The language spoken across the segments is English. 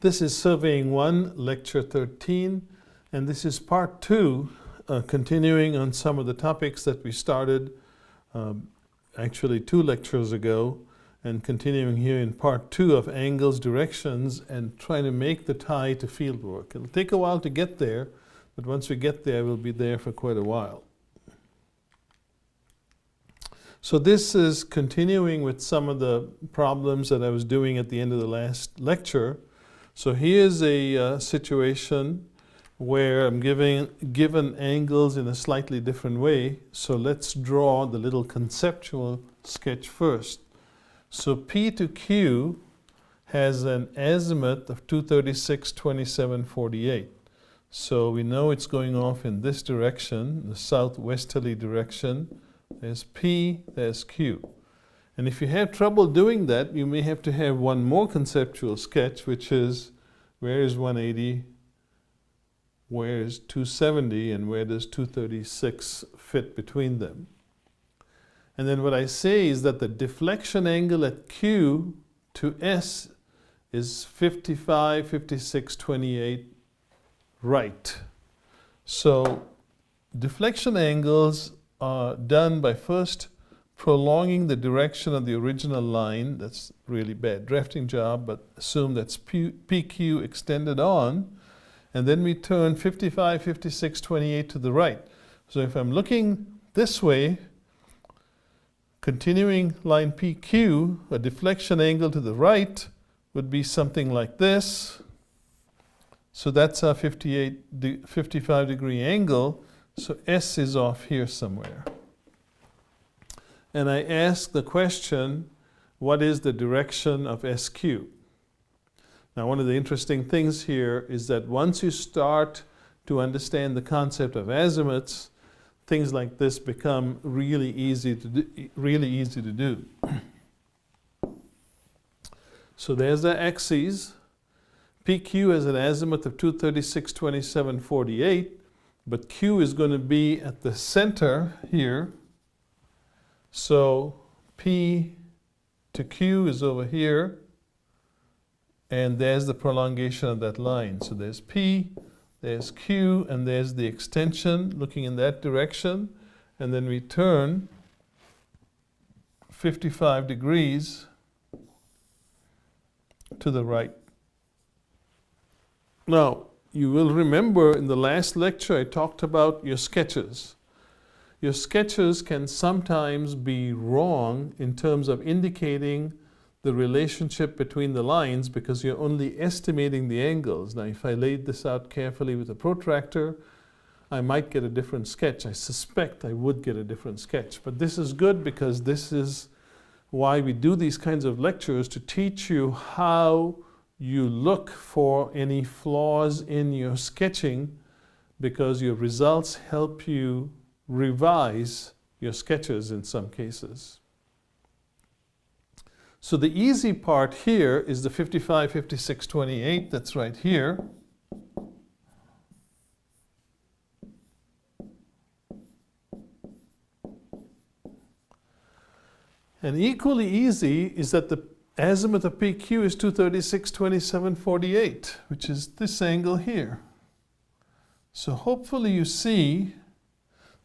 This is Surveying 1, Lecture 13, and this is Part 2, continuing on some of the topics that we started actually 2 lectures ago, and continuing here in Part 2 of angles, directions, and trying to make the tie to fieldwork. It'll take a while to get there, but once we get there, we'll be there for quite a while. So this is continuing with some of the problems that I was doing at the end of the last lecture. So here's a situation where I'm given angles in a slightly different way. So let's draw the little conceptual sketch first. So P to Q has an azimuth of 236, 27, 48. So we know it's going off in this direction, the southwesterly direction. There's P, there's Q. And if you have trouble doing that, you may have to have one more conceptual sketch, which is where is 180, where is 270, and where does 236 fit between them. And then what I say is that the deflection angle at Q to S is 55, 56, 28 right. So deflection angles are done by first prolonging the direction of the original line. That's really bad drafting job, but assume that's PQ extended on, and then we turn 55, 56, 28 to the right. So if I'm looking this way, continuing line PQ, a deflection angle to the right would be something like this. So that's our 55 degree angle. So S is off here somewhere. And I ask the question, what is the direction of SQ? Now, one of the interesting things here is that once you start to understand the concept of azimuths, things like this become really easy to do. So there's the axes. PQ has an azimuth of 236, 27, 48. But Q is going to be at the center here. So P to Q is over here. And there's the prolongation of that line. So there's P, there's Q, and there's the extension looking in that direction. And then we turn 55 degrees to the right. Now, you will remember in the last lecture I talked about your sketches. Your sketches can sometimes be wrong in terms of indicating the relationship between the lines because you're only estimating the angles. Now, if I laid this out carefully with a protractor, I might get a different sketch. I suspect I would get a different sketch. But this is good because this is why we do these kinds of lectures, to teach you how you look for any flaws in your sketching, because your results help you revise your sketches in some cases. So the easy part here is the 55, 56, 28, that's right here. And equally easy is that the azimuth of PQ is 236, 27, 48, which is this angle here. So hopefully you see,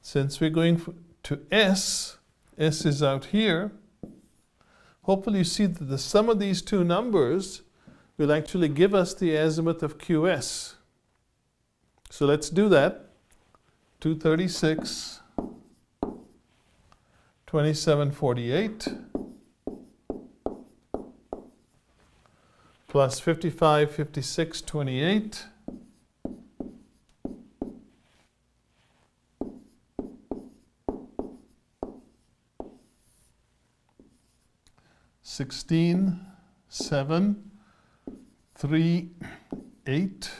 since we're going to S, S is out here, hopefully you see that the sum of these two numbers will actually give us the azimuth of QS. So let's do that. 236, 27, 48. Plus 55, 56, 28. (16, 7, 3, 8,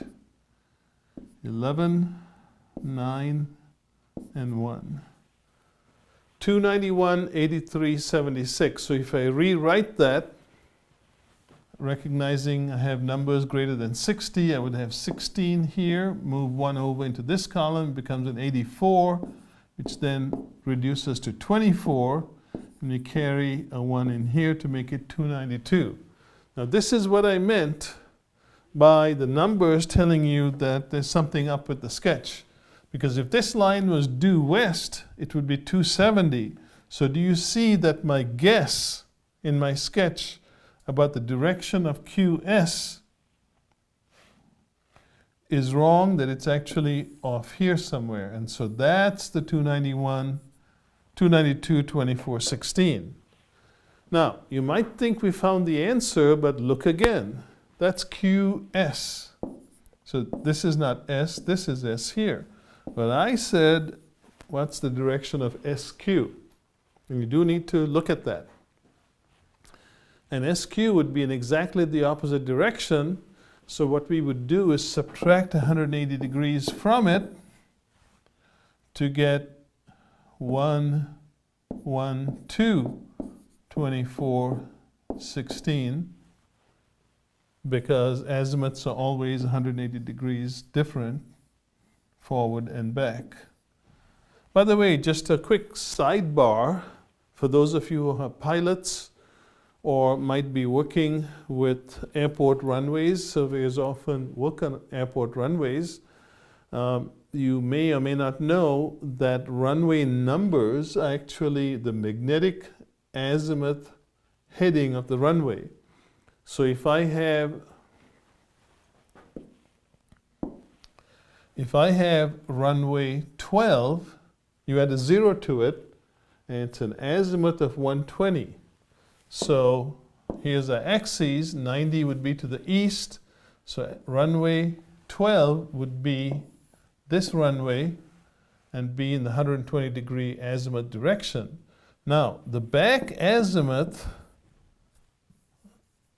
11, 9, and 1. 291, 83, 76. So if I rewrite that, recognizing I have numbers greater than 60, I would have 16 here, move 1 over into this column, becomes an 84, which then reduces to 24, and we carry a 1 in here to make it 292. Now this is what I meant by the numbers telling you that there's something up with the sketch. Because if this line was due west, it would be 270. So do you see that my guess in my sketch about the direction of QS is wrong, that it's actually off here somewhere. And so that's the 291, 292, 24, 16. Now, you might think we found the answer, but look again. That's QS. So this is not S, this is S here. But I said, what's the direction of SQ? And you do need to look at that. And SQ would be in exactly the opposite direction. So what we would do is subtract 180 degrees from it to get 1, 1, 2, 24, 16, because azimuths are always 180 degrees different forward and back. By the way, just a quick sidebar for those of you who are pilots or might be working with airport runways. Surveyors often work on airport runways. You may or may not know that runway numbers are actually the magnetic azimuth heading of the runway. So if I have runway 12, you add a 0 to it, and it's an azimuth of 120. So here's the axes, 90 would be to the east, so runway 12 would be this runway and be in the 120 degree azimuth direction. Now, the back azimuth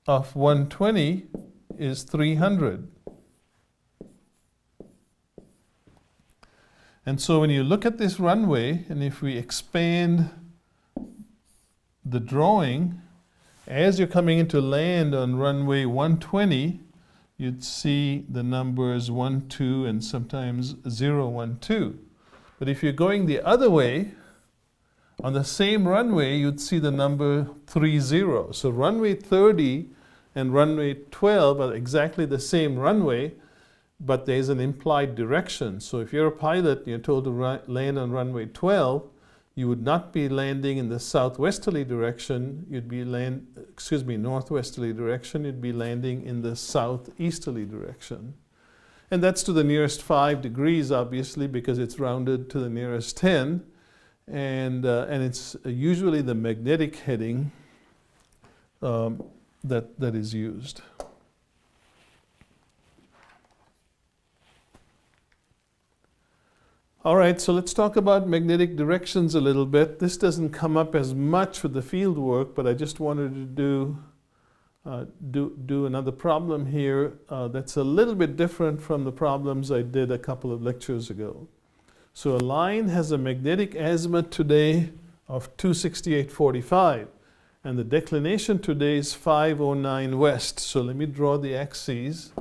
of 120 is 300. And so when you look at this runway, and if we expand the drawing, as you're coming into land on runway 120, you'd see the numbers 1, 2, and sometimes 0, 1, 2. But if you're going the other way, on the same runway, you'd see the number 30. So runway 30 and runway 12 are exactly the same runway, but there's an implied direction. So if you're a pilot and you're told to land on runway 12, you would not be landing in the southwesterly direction, you'd be northwesterly direction, you'd be landing in the southeasterly direction. And that's to the nearest 5 degrees, obviously, because it's rounded to the nearest 10. And it's usually the magnetic heading that is used. All right, so let's talk about magnetic directions a little bit. This doesn't come up as much with the field work, but I just wanted to do another problem here that's a little bit different from the problems I did a couple of lectures ago. So a line has a magnetic azimuth today of 268.45, and the declination today is 509 west. So let me draw the axes.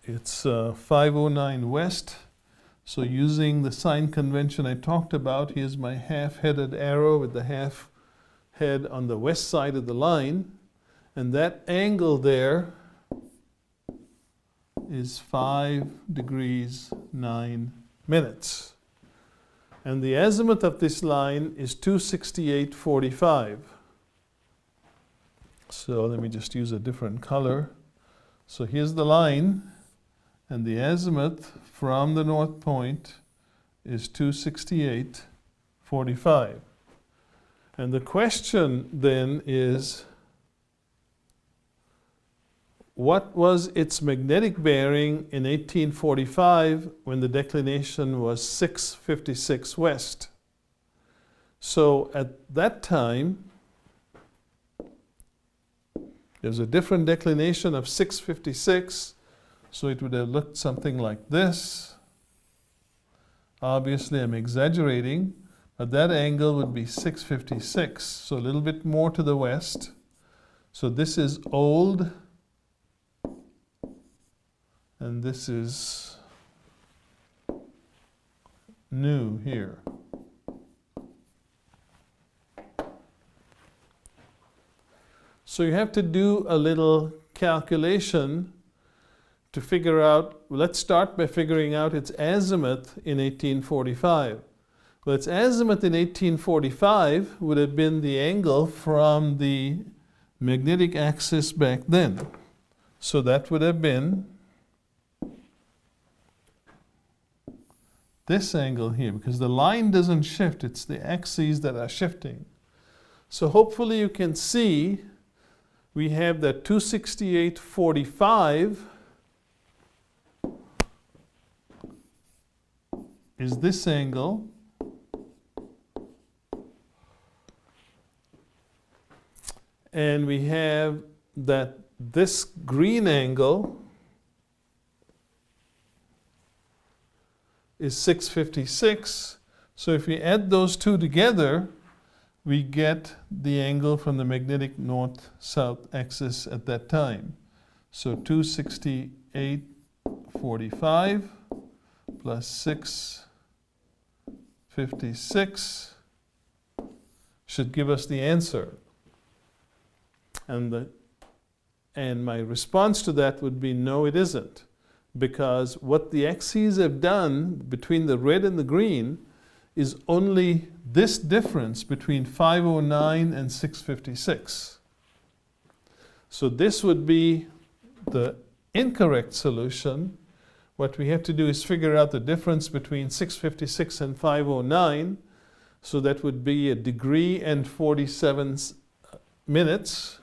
It's 509 west. So using the sign convention I talked about, here's my half-headed arrow with the half head on the west side of the line. And that angle there is 5 degrees 9 minutes. And the azimuth of this line is 268.45. So let me just use a different color. So here's the line, and the azimuth from the north point is 268.45. And the question then is, what was its magnetic bearing in 1845 when the declination was 656 west? So at that time, there's a different declination of 656, so it would have looked something like this. Obviously, I'm exaggerating, but that angle would be 656, so a little bit more to the west. So this is old, and this is new here. So you have to do a little calculation to figure out, let's start by figuring out its azimuth in 1845. Well, its azimuth in 1845 would have been the angle from the magnetic axis back then. So that would have been this angle here, because the line doesn't shift, it's the axes that are shifting. So hopefully you can see we have that 268.45 is this angle. And we have that this green angle is 656. So if we add those two together, we get the angle from the magnetic north-south axis at that time. So 268.45 plus 656 should give us the answer. And my response to that would be no, it isn't. Because what the axes have done between the red and the green is only this difference between 509 and 656. So this would be the incorrect solution. What we have to do is figure out the difference between 656 and 509. So that would be 1 degree and 47 minutes.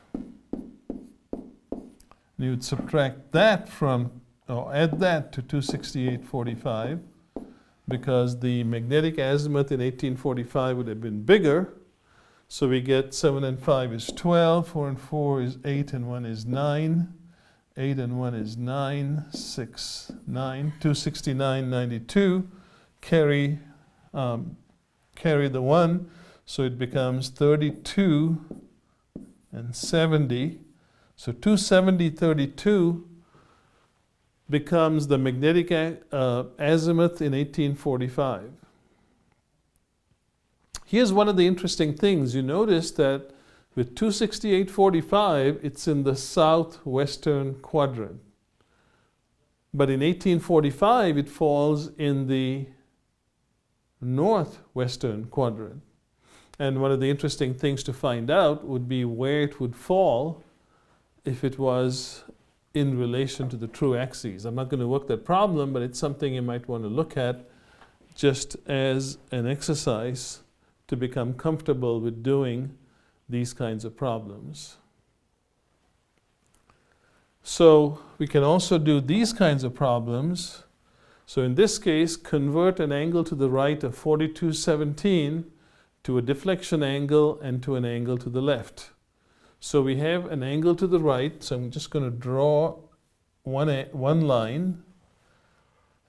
You would subtract that from, or add that to 268.45, because the magnetic azimuth in 1845 would have been bigger. So we get 7 and 5 is 12, 4 and 4 is 8, and 1 is 9. 8 and 1 is 9, 6, 9, 269.92. Carry the 1, so it becomes 32 and 70. So 270.32 becomes the magnetic azimuth in 1845. Here's one of the interesting things. You notice that with 268.45, it's in the southwestern quadrant. But in 1845, it falls in the northwestern quadrant. And one of the interesting things to find out would be where it would fall if it was in relation to the true axes. I'm not going to work that problem, but it's something you might want to look at just as an exercise to become comfortable with doing these kinds of problems. So we can also do these kinds of problems. So in this case, convert an angle to the right of 42.17 to a deflection angle and to an angle to the left. So we have an angle to the right, so I'm just going to draw one line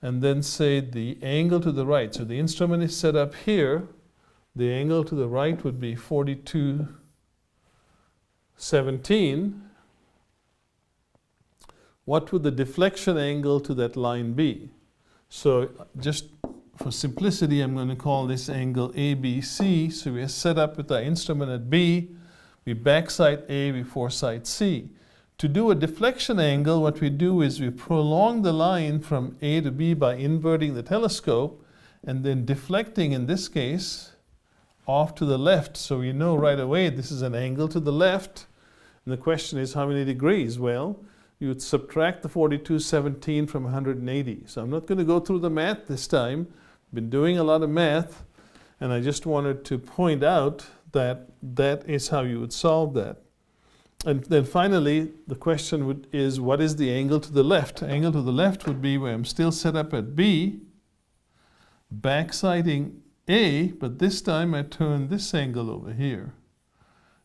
and then say the angle to the right. So the instrument is set up here. The angle to the right would be 42.17. What would the deflection angle to that line be? So just for simplicity, I'm going to call this angle ABC. So we are set up with our instrument at B. We backsight A, we foresight C. To do a deflection angle, what we do is we prolong the line from A to B by inverting the telescope and then deflecting, in this case, off to the left. So we know right away this is an angle to the left. And the question is how many degrees? Well, you would subtract the 42.17 from 180. So I'm not going to go through the math this time. I've been doing a lot of math, and I just wanted to point out that that is how you would solve that. And then finally, the question is, what is the angle to the left? Angle to the left would be where I'm still set up at B, backsighting A, but this time I turn this angle over here.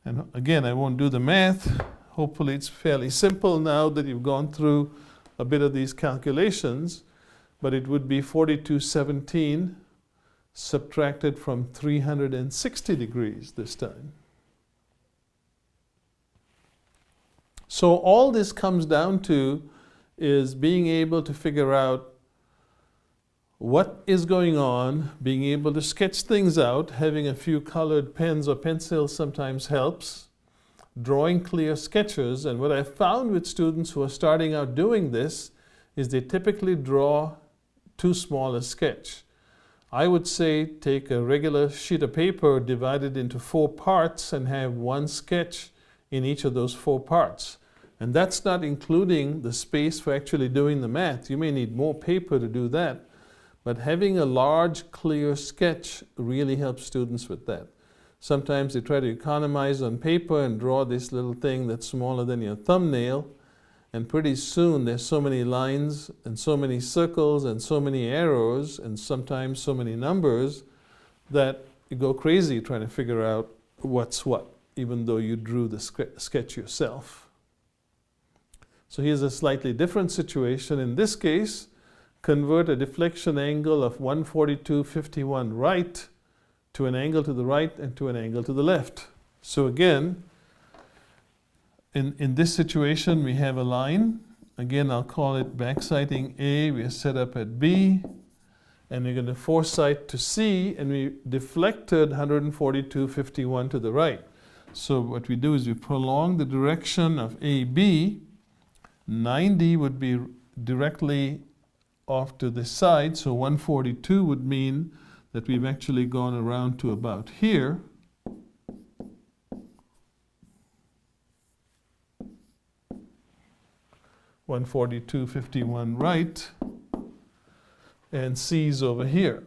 And again, I won't do the math. Hopefully it's fairly simple now that you've gone through a bit of these calculations, but it would be 42.17 subtracted from 360 degrees this time. So all this comes down to is being able to figure out what is going on, being able to sketch things out. Having a few colored pens or pencils sometimes helps. drawing clear sketches. And what I found with students who are starting out doing this is they typically draw too small a sketch. I would say take a regular sheet of paper, divide it into 4 parts, and have one sketch in each of those 4 parts. And that's not including the space for actually doing the math. You may need more paper to do that. But having a large, clear sketch really helps students with that. Sometimes they try to economize on paper and draw this little thing that's smaller than your thumbnail. And pretty soon there's so many lines and so many circles and so many arrows and sometimes so many numbers that you go crazy trying to figure out what's what, even though you drew the sketch yourself. So here's a slightly different situation. In this case, convert a deflection angle of 142.51 right to an angle to the right and to an angle to the left. So again, in this situation, we have a line. Again, I'll call it backsighting A. We are set up at B. And we're going to foresight to C. And we deflected 142.51 to the right. So what we do is we prolong the direction of AB. 90 would be directly off to the side. So 142 would mean that we've actually gone around to about here. (142.51) right, and C is over here.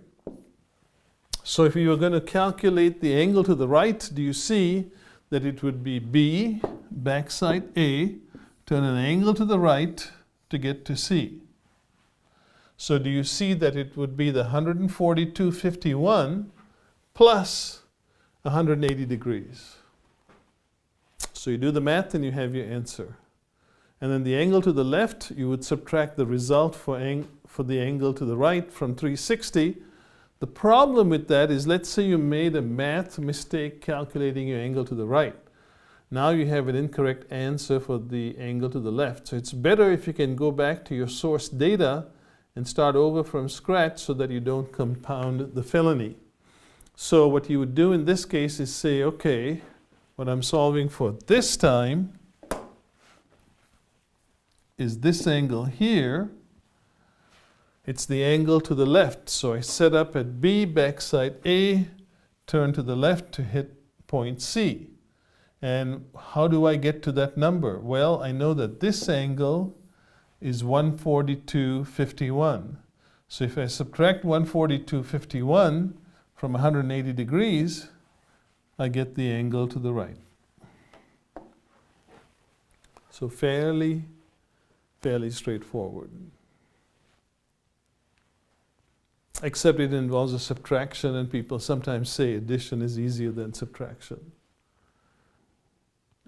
So if you were going to calculate the angle to the right, do you see that it would be B, backside A, turn an angle to the right to get to C? So do you see that it would be the 142.51 plus 180 degrees? So you do the math and you have your answer. And then the angle to the left, you would subtract the result for the angle to the right from 360. The problem with that is, let's say you made a math mistake calculating your angle to the right. Now you have an incorrect answer for the angle to the left. So it's better if you can go back to your source data and start over from scratch so that you don't compound the felony. So what you would do in this case is say, okay, what I'm solving for this time is this angle here. It's the angle to the left. So I set up at B, backside A, turn to the left to hit point C. And how do I get to that number? Well, I know that this angle is 142.51. So if I subtract 142.51 from 180 degrees, I get the angle to the right. So fairly straightforward. Except it involves a subtraction, and people sometimes say addition is easier than subtraction.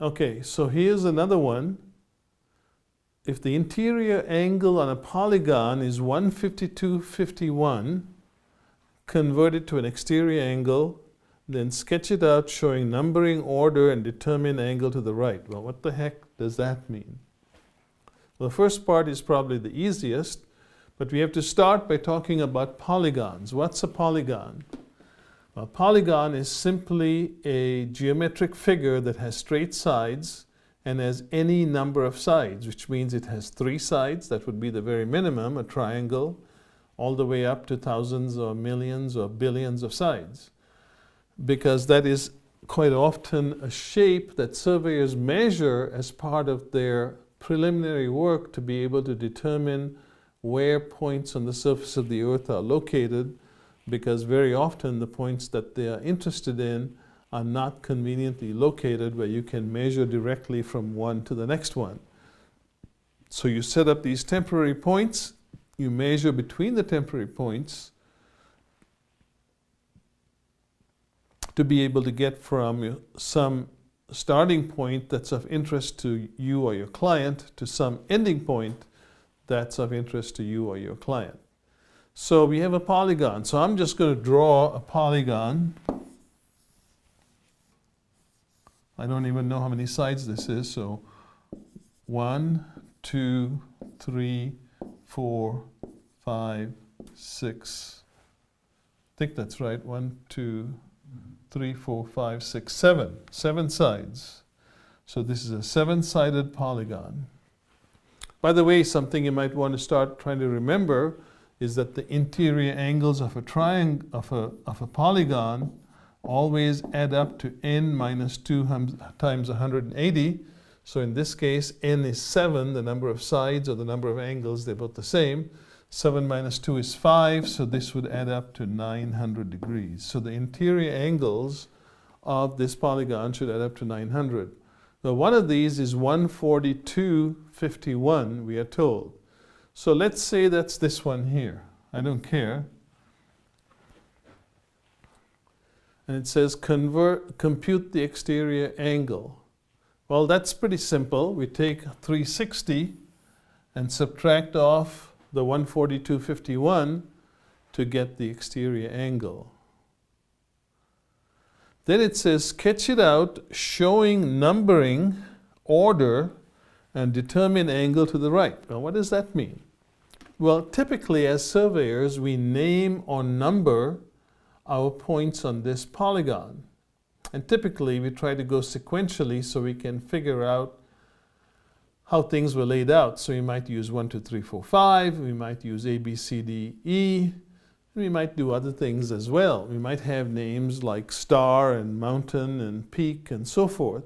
Okay, so here's another one. If the interior angle on a polygon is 152.51, convert it to an exterior angle, then sketch it out showing numbering order and determine angle to the right. Well, what the heck does that mean? Well, the first part is probably the easiest, but we have to start by talking about polygons. What's a polygon? A polygon is simply a geometric figure that has straight sides and has any number of sides, which means it has 3 sides. That would be the very minimum, a triangle, all the way up to thousands or millions or billions of sides. Because that is quite often a shape that surveyors measure as part of their preliminary work to be able to determine where points on the surface of the earth are located, because very often the points that they are interested in are not conveniently located where you can measure directly from one to the next one. So you set up these temporary points, you measure between the temporary points to be able to get from some starting point that's of interest to you or your client to some ending point that's of interest to you or your client. So we have a polygon. So I'm just going to draw a polygon. I don't even know how many sides this is. So 1, 2, 3, 4, 5, 6. I think that's right. 1, 2, 3, 4, 5, 6, 7. 7 sides. So this is a 7-sided polygon. By the way, something you might want to start trying to remember is that the interior angles of a triangle of a polygon always add up to n minus 2 times 180. So in this case, n is 7, the number of sides or the number of angles, they're both the same. 7 minus 2 is 5, so this would add up to 900 degrees. So the interior angles of this polygon should add up to 900. Now one of these is 142.51, we are told. So let's say that's this one here. I don't care. And it says compute the exterior angle. Well, that's pretty simple. We take 360 and subtract off the 142.51 to get the exterior angle. Then it says sketch it out showing numbering, order, and determine angle to the right. Well, what does that mean? Well, typically as surveyors, we name or number our points on this polygon. And typically we try to go sequentially so we can figure out how things were laid out. So we might use 1, 2, 3, 4, 5. We might use A, B, C, D, E. We might do other things as well. We might have names like star and mountain and peak and so forth.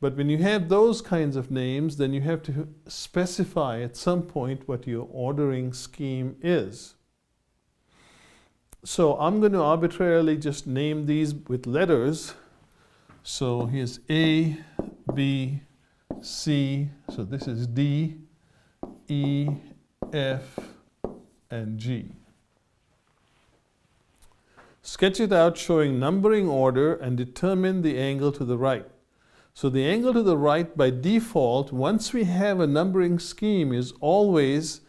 But when you have those kinds of names, then you have to specify at some point what your ordering scheme is. So I'm going to arbitrarily just name these with letters. So here's A, B, C, so this is D, E, F, and G. Sketch it out showing numbering order and determine the angle to the right. So the angle to the right by default, once we have a numbering scheme, is always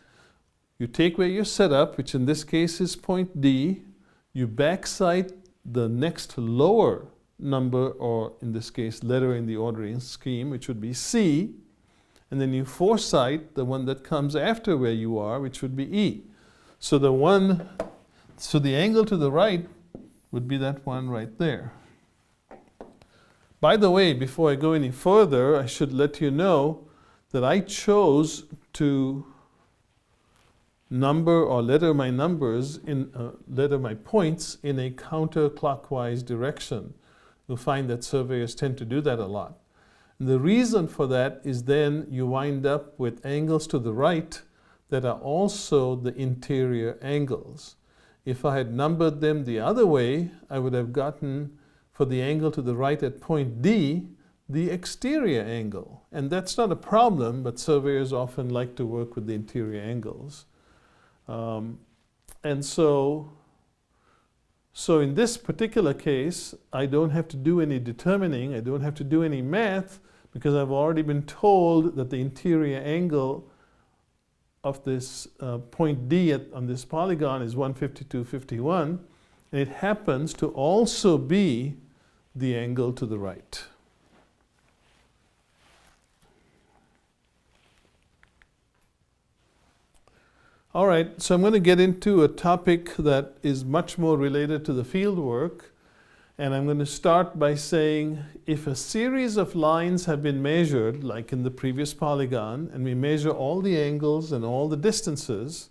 you take where you're set up, which in this case is point D, you backside the next lower number, or in this case letter in the ordering scheme, which would be C, and then you foresight the one that comes after where you are, which would be E. So the angle to the right would be that one right there. By the way, before I go any further, I should let you know that I chose to number or letter my numbers letter my points in a counterclockwise direction. You'll find that surveyors tend to do that a lot. And the reason for that is then you wind up with angles to the right that are also the interior angles. If I had numbered them the other way, I would have gotten, for the angle to the right at point D, the exterior angle. And that's not a problem, but surveyors often like to work with the interior angles. And so in this particular case, I don't have to do any determining, I don't have to do any math, because I've already been told that the interior angle of this point D on this polygon is 152.51, and it happens to also be the angle to the right. All right, so I'm going to get into a topic that is much more related to the field work, and I'm going to start by saying if a series of lines have been measured, like in the previous polygon, and we measure all the angles and all the distances,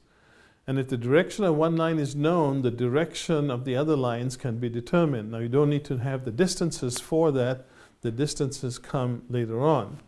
and if the direction of one line is known, the direction of the other lines can be determined. Now you don't need to have the distances for that, the distances come later on.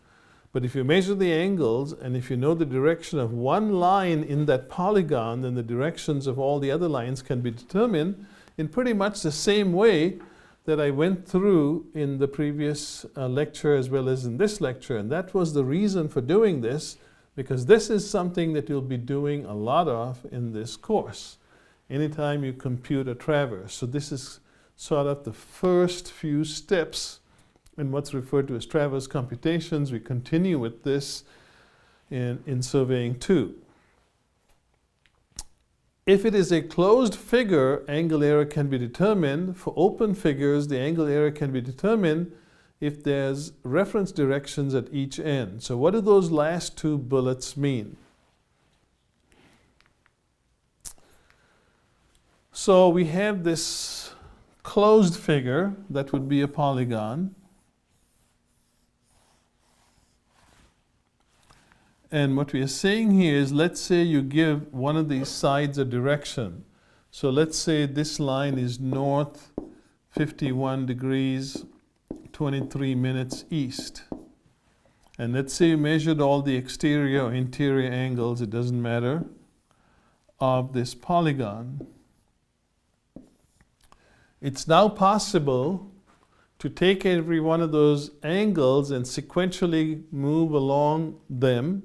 But if you measure the angles, and if you know the direction of one line in that polygon, then the directions of all the other lines can be determined in pretty much the same way that I went through in the previous lecture as well as in this lecture. And that was the reason for doing this, because this is something that you'll be doing a lot of in this course, anytime you compute a traverse. So this is sort of the first few steps in what's referred to as traverse computations. We continue with this in surveying 2. If it is a closed figure, angle error can be determined. For open figures, the angle error can be determined if there's reference directions at each end. So what do those last 2 bullets mean? So we have this closed figure that would be a polygon. And what we are saying here is, let's say you give one of these sides a direction. So let's say this line is north 51 degrees 23 minutes east. And let's say you measured all the exterior or interior angles, it doesn't matter, of this polygon. It's now possible to take every one of those angles and sequentially move along them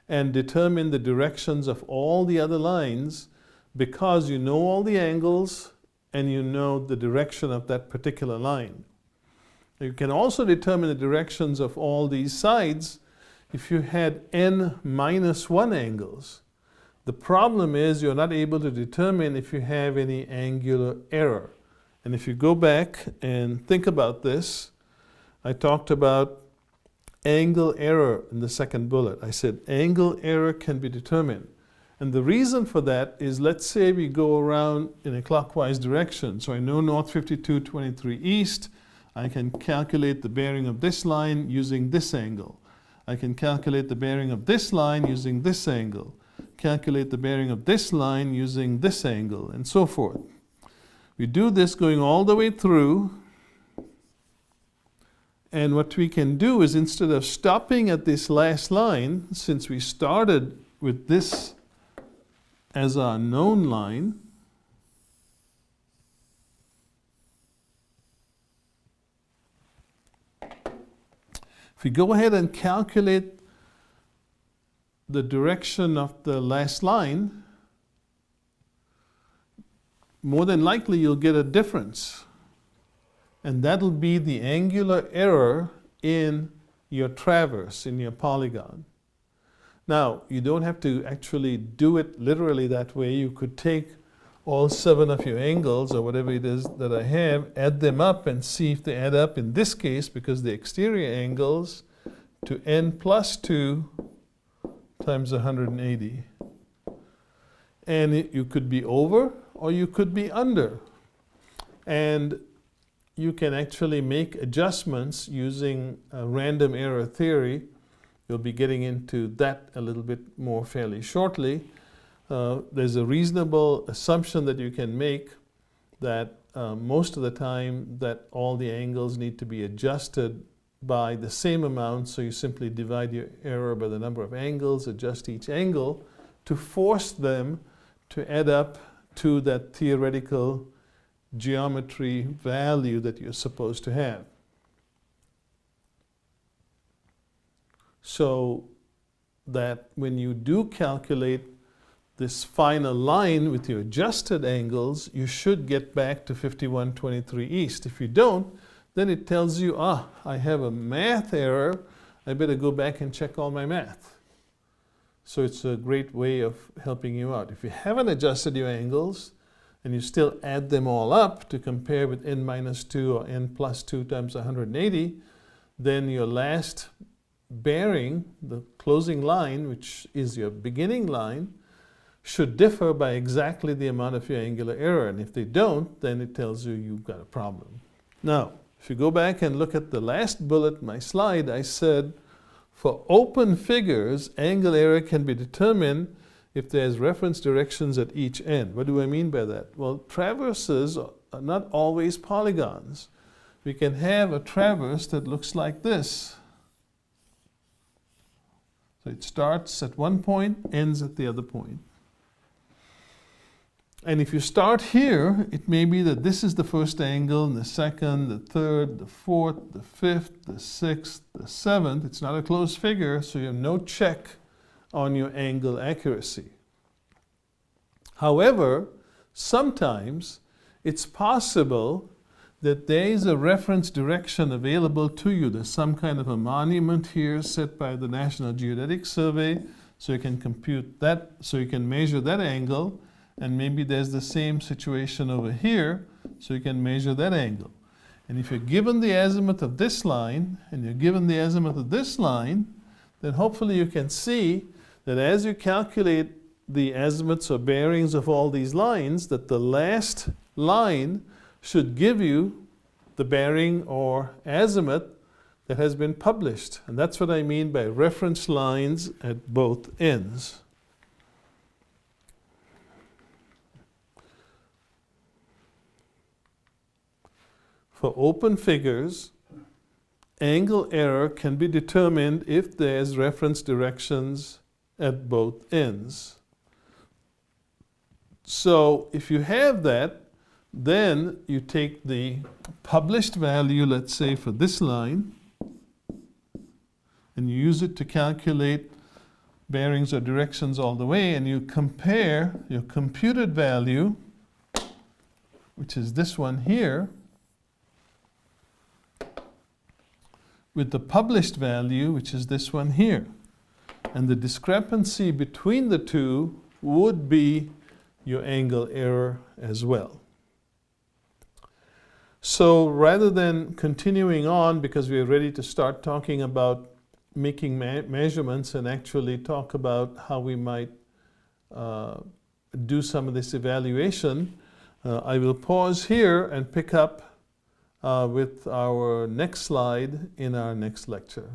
and determine the directions of all the other lines, because you know all the angles and you know the direction of that particular line. You can also determine the directions of all these sides if you had n-1 angles. The problem is you're not able to determine if you have any angular error. And if you go back and think about this, I talked about angle error in the second bullet. I said angle error can be determined. And the reason for that is, let's say we go around in a clockwise direction. So I know north 52, 23 east. I can calculate the bearing of this line using this angle. I can calculate the bearing of this line using this angle. Calculate the bearing of this line using this angle, and so forth. We do this going all the way through. And what we can do is, instead of stopping at this last line, since we started with this as our known line, if we go ahead and calculate the direction of the last line, more than likely you'll get a difference. And that'll be the angular error in your traverse, in your polygon. Now, you don't have to actually do it literally that way. You could take all 7 of your angles, or whatever it is that I have, add them up and see if they add up, in this case, because the exterior angles, to n plus 2 times 180. And you could be over or you could be under. And you can actually make adjustments using a random error theory. You'll be getting into that a little bit more fairly shortly. There's a reasonable assumption that you can make that most of the time that all the angles need to be adjusted by the same amount, so you simply divide your error by the number of angles, adjust each angle to force them to add up to that theoretical geometry value that you're supposed to have. So that when you do calculate this final line with your adjusted angles, you should get back to 5123 east. If you don't, then it tells you, I have a math error, I better go back and check all my math. So it's a great way of helping you out. If you haven't adjusted your angles and you still add them all up to compare with n minus 2 or n plus 2 times 180, then your last bearing, the closing line, which is your beginning line, should differ by exactly the amount of your angular error. And if they don't, then it tells you you've got a problem. Now, if you go back and look at the last bullet in my slide, I said for open figures, angle error can be determined if there's reference directions at each end. What do I mean by that? Well, traverses are not always polygons. We can have a traverse that looks like this. So it starts at one point, ends at the other point. And if you start here, it may be that this is the first angle, and the second, the third, the fourth, the fifth, the sixth, the seventh. It's not a closed figure, so you have no check on your angle accuracy. However, sometimes it's possible that there is a reference direction available to you. There's some kind of a monument here set by the National Geodetic Survey, so you can compute that, so you can measure that angle. And maybe there's the same situation over here, so you can measure that angle. And if you're given the azimuth of this line, and you're given the azimuth of this line, then hopefully you can see that as you calculate the azimuths or bearings of all these lines, that the last line should give you the bearing or azimuth that has been published. And that's what I mean by reference lines at both ends. For open figures, angle error can be determined if there's reference directions at both ends. So if you have that, then you take the published value, let's say for this line, and you use it to calculate bearings or directions all the way, and you compare your computed value, which is this one here, with the published value, which is this one here. And the discrepancy between the two would be your angle error as well. So rather than continuing on, because we are ready to start talking about making measurements and actually talk about how we might do some of this evaluation, I will pause here and pick up with our next slide in our next lecture.